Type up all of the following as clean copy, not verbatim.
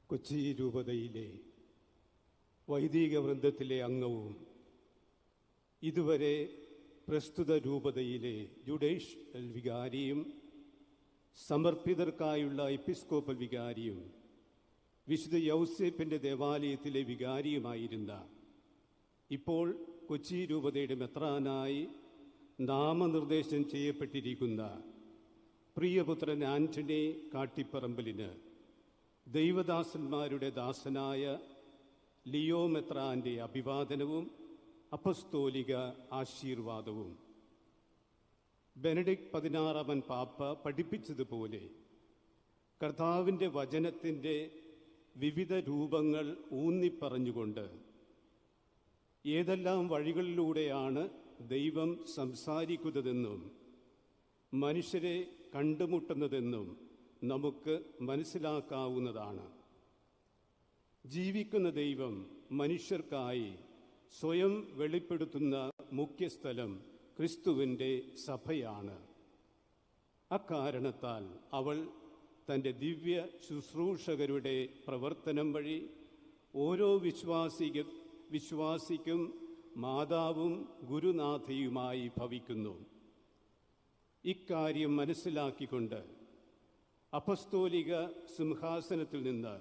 കൊച്ചി രൂപതയിലെ വൈദിക വൃന്ദത്തിലെ അംഗവും ഇതുവരെ പ്രസ്തുത രൂപതയിലെ ജുഡീഷ്യൽ വികാരിയും സമർപ്പിതർക്കായുള്ള എപ്പിസ്കോപ്പൽ വികാരിയും വിശുദ്ധ യൗസേപ്പിൻ്റെ ദേവാലയത്തിലെ വികാരിയുമായിരുന്ന ഇപ്പോൾ കൊച്ചി രൂപതയുടെ മെത്രാനായി നാമനിർദ്ദേശം ചെയ്യപ്പെട്ടിരിക്കുന്ന പ്രിയപുത്രൻ ആന്റണി കാട്ടിപ്പറമ്പലിന് ദൈവദാസന്മാരുടെ ദാസനായ ലിയോ മെത്രാൻ്റെ അഭിവാദനവും അപ്പസ്തോലിക ആശീർവാദവും. ബെനഡിക്ട് 16 പാപ്പ പഠിപ്പിച്ചതുപോലെ കർത്താവിൻ്റെ വചനത്തിൻ്റെ വിവിധ രൂപങ്ങൾ ഊന്നിപ്പറഞ്ഞുകൊണ്ട് ഏതെല്ലാം വഴികളിലൂടെയാണ് ദൈവം സംസാരിക്കുന്നതെന്നും മനുഷ്യരെ കണ്ടുമുട്ടുന്നതെന്നും നമുക്ക് മനസ്സിലാക്കാവുന്നതാണ്. ജീവിക്കുന്ന ദൈവം മനുഷ്യർക്കായി സ്വയം വെളിപ്പെടുത്തുന്ന മുഖ്യസ്ഥലം ക്രിസ്തുവിൻ്റെ സഭയാണ്. അക്കാരണത്താൽ അവൾ തൻ്റെ ശുശ്രൂഷകരുടെ പ്രവർത്തനം വഴി ഓരോ വിശ്വാസിക്കും മാതാവും ഗുരുനാഥയുമായി ഭവിക്കുന്നു. ഇക്കാര്യം മനസ്സിലാക്കിക്കൊണ്ട് അപ്പസ്തോലിക സിംഹാസനത്തിൽ നിന്ന്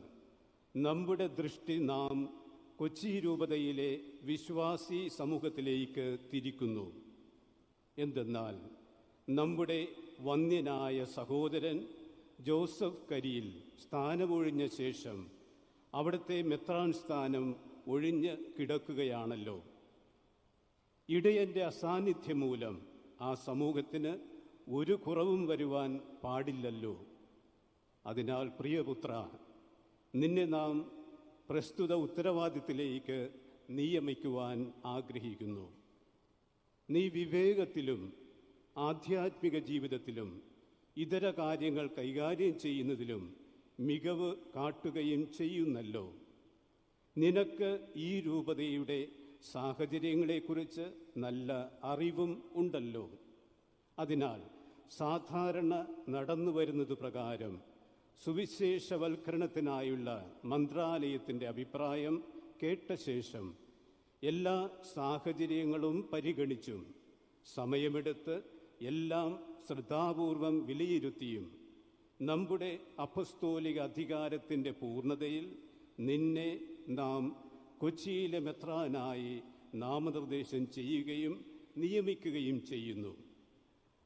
നമ്മുടെ ദൃഷ്ടി നാം കൊച്ചി രൂപതയിലെ വിശ്വാസി സമൂഹത്തിലേക്ക് തിരിക്കുന്നു. എന്തെന്നാൽ നമ്മുടെ വന്ദ്യനായ സഹോദരൻ ജോസഫ് കരിയിൽ സ്ഥാനമൊഴിഞ്ഞ ശേഷം അവിടുത്തെ മെത്രാൻ സ്ഥാനം ഒഴിഞ്ഞ് കിടക്കുകയാണല്ലോ. ഇടയൻ്റെ അസാന്നിധ്യം മൂലം ആ സമൂഹത്തിന് ഒരു കുറവും വരുവാൻ പാടില്ലല്ലോ. അതിനാൽ പ്രിയപുത്ര, നിന്നെ നാം പ്രസ്തുത ഉത്തരവാദിത്തത്തിലേക്ക് നിയമിക്കുവാൻ ആഗ്രഹിക്കുന്നു. നീ വിവേകത്തിലും ആധ്യാത്മിക ജീവിതത്തിലും ഇതര കാര്യങ്ങൾ കൈകാര്യം ചെയ്യുന്നതിലും മികവ് കാട്ടുകയും ചെയ്യുന്നല്ലോ. നിനക്ക് ഈ രൂപതയുടെ സാഹചര്യങ്ങളെക്കുറിച്ച് നല്ല അറിവും ഉണ്ടല്ലോ. അതിനാൽ സാധാരണ നടന്നു വരുന്നത് പ്രകാരം സുവിശേഷവൽക്കരണത്തിനായുള്ള മന്ത്രാലയത്തിൻ്റെ അഭിപ്രായം കേട്ട ശേഷം എല്ലാ സാഹചര്യങ്ങളും പരിഗണിച്ചും സമയമെടുത്ത് എല്ലാം ശ്രദ്ധാപൂർവം വിലയിരുത്തിയും നമ്മുടെ അപ്പസ്തോലിക അധികാരത്തിൻ്റെ പൂർണ്ണതയിൽ നിന്നെ നാം കൊച്ചിയിലെ മെത്രാനായി നാമനിർദ്ദേശം ചെയ്യുകയും നിയമിക്കുകയും ചെയ്യുന്നു.